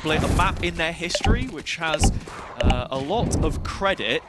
split, a map in their history which has a lot of credit.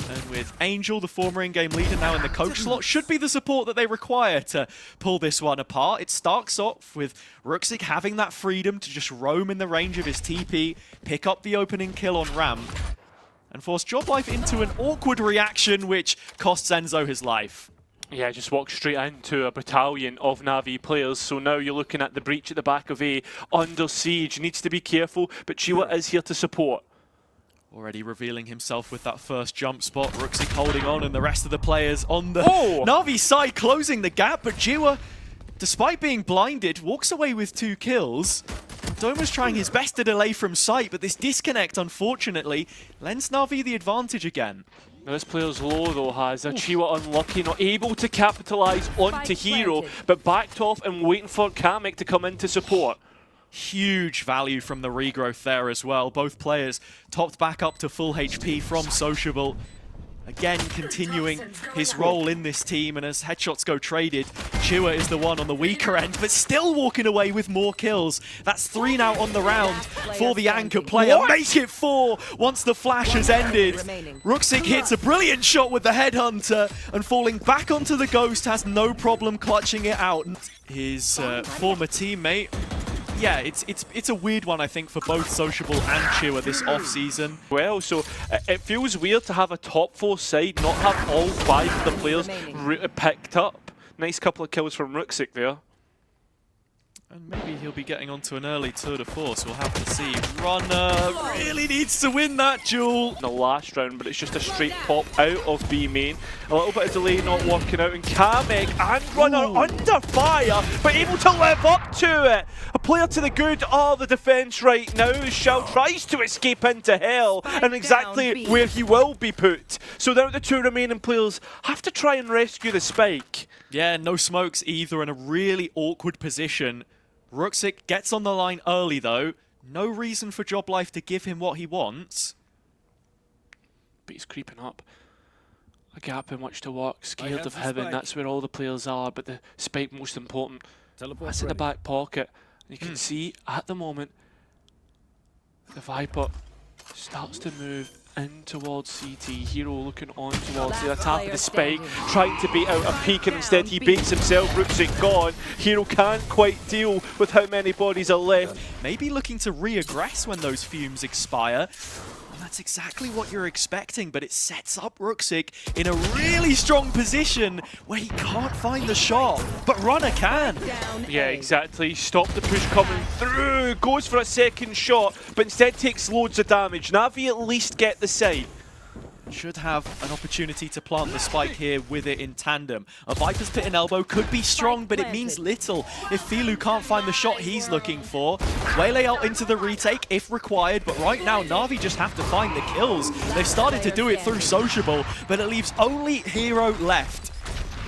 And with Angel, the former in-game leader, now in the coach slot, should be the support that they require to pull this one apart. It starts off with Ruxic having that freedom to just roam in the range of his TP, pick up the opening kill on ramp, and force Joblife into an awkward reaction which costs Enzo his life. Yeah, just walk straight into a battalion of NAVI players. So now you're looking at the breach at the back of A, under siege. Needs to be careful, but Chiwa is here to support. Already revealing himself with that first jump spot. Ruxic holding on, and the rest of the players on the Navi side closing the gap. But Jiwa, despite being blinded, walks away with 2 kills. Doma's trying his best to delay from sight, but this disconnect, unfortunately, lends Navi the advantage again. Now this player's low though has a Chiwa unlucky, not able to capitalise onto Hero, but backed off and waiting for Kamek to come in to support. Huge value from the regrowth there as well. Both players topped back up to full HP from Sociable. Again, continuing his role in this team, and as headshots go traded, Chiwa is the one on the weaker end, but still walking away with more kills. That's 3 now on the round for the anchor player. Make it 4 once the flash has ended. Ruxic hits a brilliant shot with the headhunter, and falling back onto the Ghost has no problem clutching it out. His former teammate, yeah, it's a weird one, I think, for both Sociable and Chiwa this off-season. Well, so it feels weird to have a top 4 side, not have all 5 of the players picked up. Nice couple of kills from Ruxic there. And maybe he'll be getting onto an early tour de force, we'll have to see. Runner really needs to win that duel. In the last round, but it's just a straight pop out of B main. A little bit of delay not working out, and Kamek and Runner under fire, but able to live up to it. A player to the good of the defence right now. Shao tries to escape into hell, and exactly where he will be put. So now the 2 remaining players have to try and rescue the spike. Yeah, no smokes either, in a really awkward position. Ruxic gets on the line early though. No reason for Joblife to give him what he wants. But he's creeping up. A gap in which to walk, scared of heaven. That's where all the players are, but the spike most important. That's in the back pocket. And you can see at the moment the Viper starts to move in towards CT. Hero looking on towards the attack of the spike, trying to bait out a peek, and instead he baits himself. Ruxic gone. Hero can't quite deal with how many bodies are left. Maybe looking to re-aggress when those fumes expire. And that's exactly what you're expecting, but it sets up Ruxic in a really strong position where he can't find the shot, but Runner can. Yeah, exactly. Stop the push coming through. Goes for a second shot, but instead takes loads of damage. Navi at least get the site. Should have an opportunity to plant the spike here with it in tandem. A Viper's Pit and Elbow could be strong, but it means little if Filu can't find the shot he's looking for. Waylay out into the retake if required, but right now Navi just have to find the kills. They've started to do it through Sociable, but it leaves only Hero left.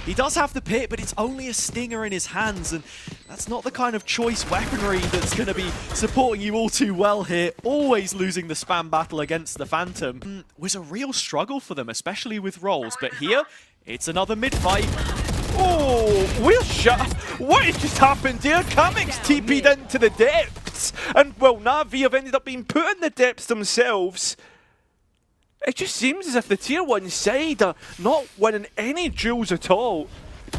He does have the pit, but it's only a stinger in his hands, and that's not the kind of choice weaponry that's going to be supporting you all too well here. Always losing the spam battle against the Phantom was a real struggle for them, especially with rolls. But here, it's another mid-fight. Oh, we're shut. What has just happened here? Kamek's TP'd into the depths, and well, Navi have ended up being put in the depths themselves. It just seems as if the tier 1 side are not winning any duels at all.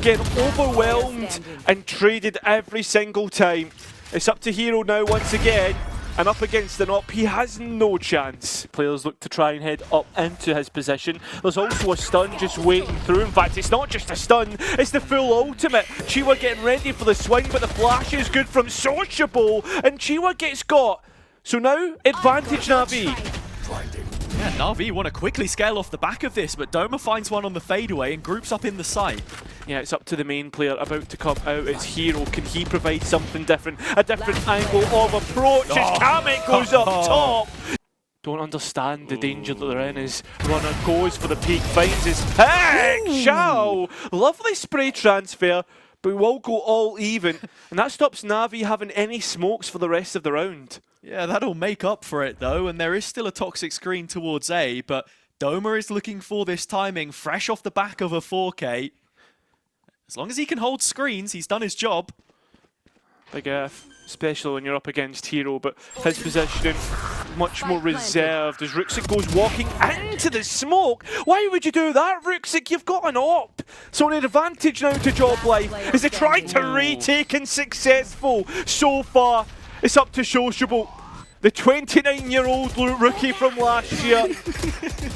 Getting overwhelmed and traded every single time. It's up to Hero now once again, and up against an op, he has no chance. Players look to try and head up into his position. There's also a stun just waiting through. In fact, it's not just a stun, it's the full ultimate. Chiwa getting ready for the swing, but the flash is good from Sociable, and Chiwa gets got. So now, advantage Navi. Yeah, Navi want to quickly scale off the back of this, but Doma finds one on the fadeaway and groups up in the site. Yeah, it's up to the main player about to come out. It's Hero. Can he provide something different? A different angle of approach as Kamek goes up top. Don't understand the danger that they're in as Runner goes for the peak, finds his pick. Shao! Lovely spray transfer, but we will go all even. And that stops Navi having any smokes for the rest of the round. Yeah, that'll make up for it though, and there is still a toxic screen towards A, but Doma is looking for this timing fresh off the back of a 4K. As long as he can hold screens, he's done his job. Big F. especially when you're up against Hero, but his positioning much more reserved as Ruxic goes walking into the smoke. Why would you do that, Ruxic? You've got an op. So an advantage now to Joblife as they try to retake and successful. So far, it's up to Sociable. The 29-year-old rookie from last year.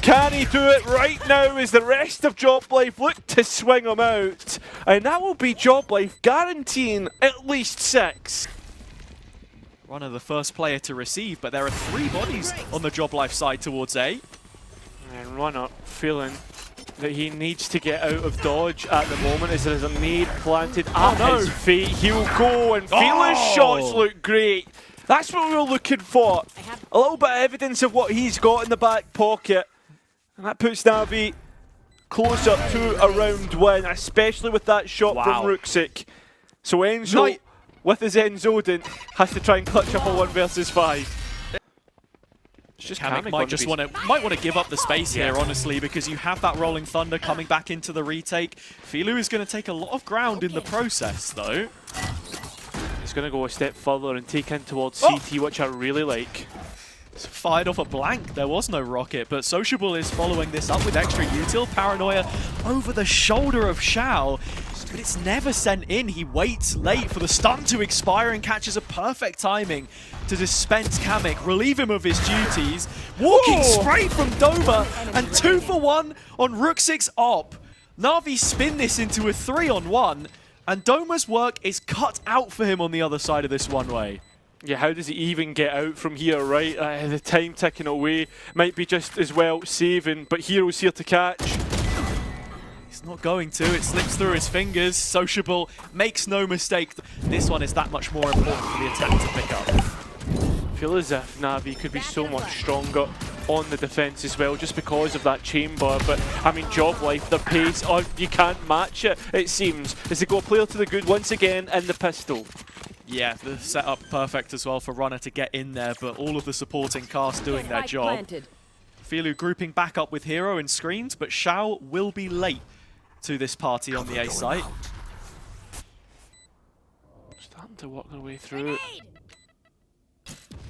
Can he do it right now as the rest of Joblife look to swing him out? And that will be Joblife guaranteeing at least 6. Runner the first player to receive, but there are 3 bodies on the Joblife side towards A. And Runner feeling that he needs to get out of dodge at the moment as there's a nade planted at his feet. He'll go and Filu's shots look great. That's what we were looking for. A little bit of evidence of what he's got in the back pocket. And that puts NAVI closer to a round win, especially with that shot from Ruxic. So Enzo, with his Enzodin, has to try and clutch up a 1 versus 5. It's just Kamek might want to give up the space here, honestly, because you have that Rolling Thunder coming back into the retake. Filu is going to take a lot of ground in the process, though. He's going to go a step further and take in towards CT, which I really like. It's fired off a blank. There was no rocket, but Sociable is following this up with extra util. Paranoia over the shoulder of Shao, but it's never sent in. He waits late for the stun to expire and catches a perfect timing to dispense Kamek, relieve him of his duties. Walking spray from Doma, and 2 for 1 on Ruxic's op. NAVI spin this into a 3-on-1. And Doma's work is cut out for him on the other side of this one-way. Yeah, how does he even get out from here, right? The time ticking away might be just as well saving, but Hero's here to catch. He's not going to. It slips through his fingers. Sociable makes no mistake. This one is that much more important for the attack to pick up. I feel as if NAVI could be so much stronger on the defense as well, just because of that chamber. But I mean, Joblife, their pace, you can't match it, it seems, as they go player to the good once again in the pistol. Yeah, the setup perfect as well for Runner to get in there, but all of the supporting cast doing their job. Filu grouping back up with Hero in screens, but Shao will be late to this party on the A site. Starting to work their way through.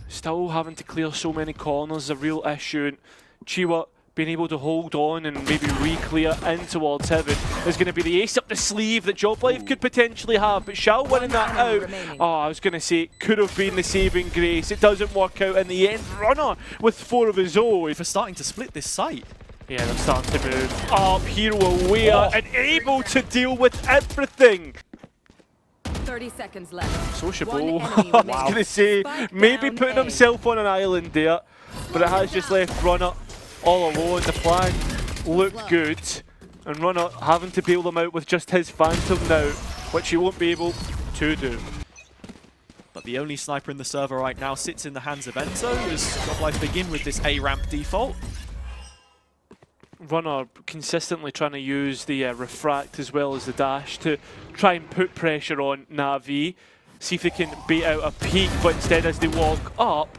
Still having to clear so many corners is a real issue, and Chiwa being able to hold on and maybe re-clear in towards Heaven is going to be the ace up the sleeve that Joblife could potentially have, but Shao winning that out. I was going to say it could have been the saving grace. It doesn't work out in the end. Runner with 4 of his own. For starting to split this site. Yeah, they're starting to move up. Hero aware and able to deal with everything. 30 seconds left. Sociable, I was going to say, maybe putting himself on an island there, but it has just left Runner all alone. The plan looked good, and Runner having to bail them out with just his Phantom now, which he won't be able to do. But the only sniper in the server right now sits in the hands of Enzo as Joblife begin with this A-ramp default. Runner consistently trying to use the refract as well as the dash to try and put pressure on NAVI, see if they can bait out a peek, but instead as they walk up,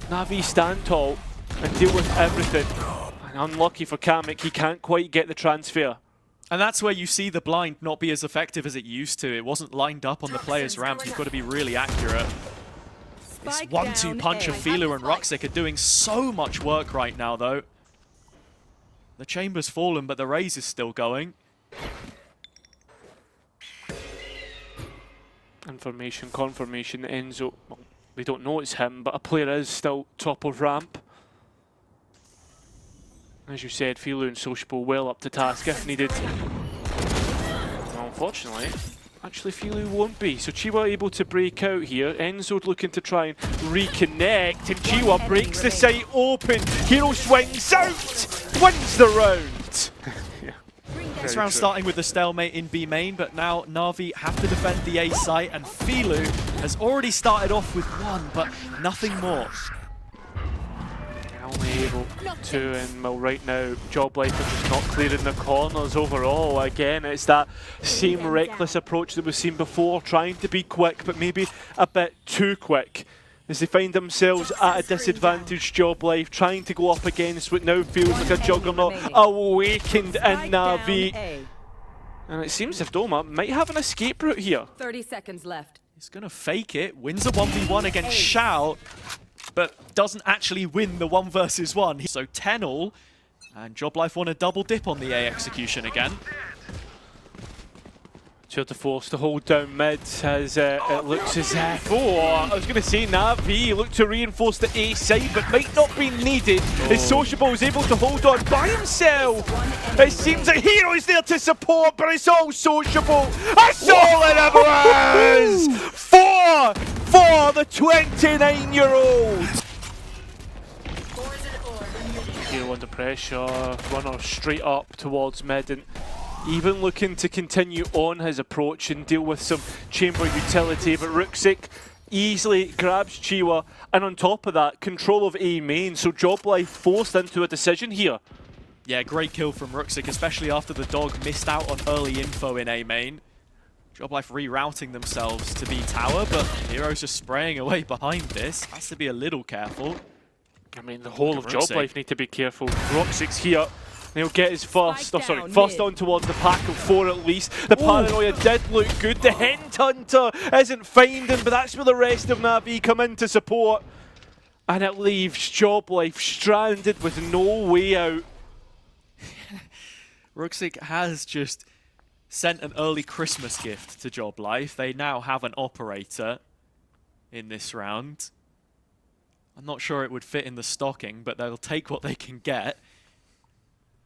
NAVI stand tall and deal with everything. And unlucky for Kamek, he can't quite get the transfer. And that's where you see the blind not be as effective as it used to. It wasn't lined up on the player's ramp. You've got to be really accurate. This 1-2 punch of Filu and Ruxic are doing so much work right now, though. The chamber's fallen, but the raise is still going. Information, confirmation, Enzo, well, they don't know it's him, but a player is still top of ramp. As you said, Filu and Sociable well up to task if needed. Well, unfortunately, actually Filu won't be. So Chiwa able to break out here. Enzo looking to try and reconnect, and Chiwa breaks the site open. Hero swings out, wins the round. This round starting with the stalemate in B main, but now NAVI have to defend the A site, and Filu has already started off with 1, but nothing more. Only able to, and well, right now Joblife are just not clearing the corners overall. Again, it's that same reckless approach that we've seen before, trying to be quick, but maybe a bit too quick. As they find themselves at a disadvantage, Joblife trying to go up against what now feels like a juggernaut awakened in NAVI. And it seems as if Doma might have an escape route here. 30 seconds left. He's going to fake it, wins a 1v1 against Shout, but doesn't actually win the 1 versus 1. So 10-all, and Joblife want a double dip on the A execution again. Tour de force to hold down mid as it looks as if, I was going to say NAVI look to reinforce the A side, but might not be needed as Sociable is able to hold on by himself. It seems that Hero is there to support, but it's all Sociable. That's all it ever is! 4 for the 29-year-old. Hero under pressure, runner straight up towards mid, and even looking to continue on his approach and deal with some chamber utility, but Ruxic easily grabs Chiwa, and on top of that, control of A main, so Joblife forced into a decision here. Yeah, great kill from Ruxic, especially after the dog missed out on early info in A main. Joblife rerouting themselves to B tower, but Hero's just spraying away behind this. Has to be a little careful. I mean, the whole of Joblife need to be careful. Ruxic's here. He'll get his first on towards the pack of 4 at least. The paranoia did look good. The Hint Hunter isn't finding, but that's where the rest of NAVI come in to support. And it leaves Joblife stranded with no way out. Ruxic has just sent an early Christmas gift to Joblife. They now have an operator in this round. I'm not sure it would fit in the stocking, but they'll take what they can get.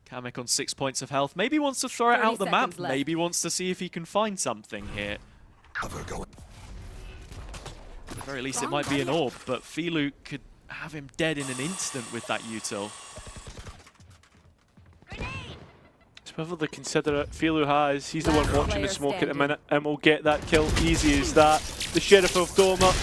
Kamek on 6 points of health. Maybe wants to throw it out the map. Left. Maybe wants to see if he can find something here. At the very least, it might be an orb, but Filu could have him dead in an instant with that util. It's whether they consider it. Filu has. He's the one watching the smoke at the minute, and will get that kill easy as that. The Sheriff of Doma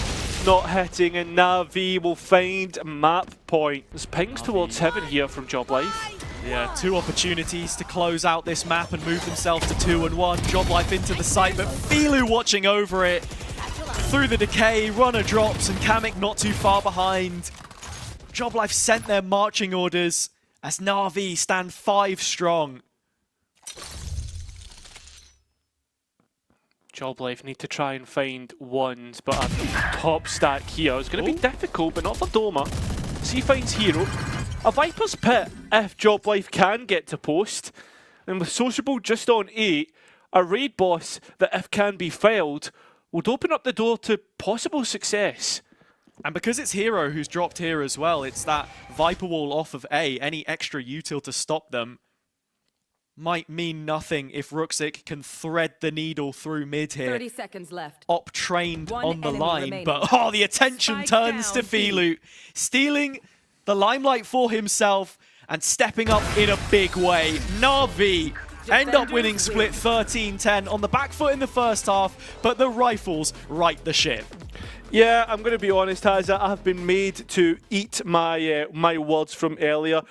not hitting, and NAVI will find a map point. There's pings towards heaven here from Joblife. Yeah, 2 opportunities to close out this map and move themselves to 2-1. Joblife into the site, but Filu watching over it. Through the decay, runner drops, and Kamek not too far behind. Joblife sent their marching orders as NAVI stand 5 strong. Joblife need to try and find ones, but a top stack here is going to be difficult, but not for Doma. So he finds Hero. A Viper's Pit if Joblife can get to post. And with Sociable just on 8, a raid boss that if can be failed would open up the door to possible success. And because it's Hero who's dropped here as well, it's that Viper wall off of A. Any extra util to stop them might mean nothing if Ruxic can thread the needle through mid here. 30 seconds left. Op trained One on the enemy line, remaining. but the attention Spike turns to down, Filu, stealing the limelight for himself and stepping up in a big way. NAVI end up winning split 13-10 on the back foot in the first half, but the rifles right the ship. Yeah, I'm going to be honest, Hazza. I've been made to eat my my words from earlier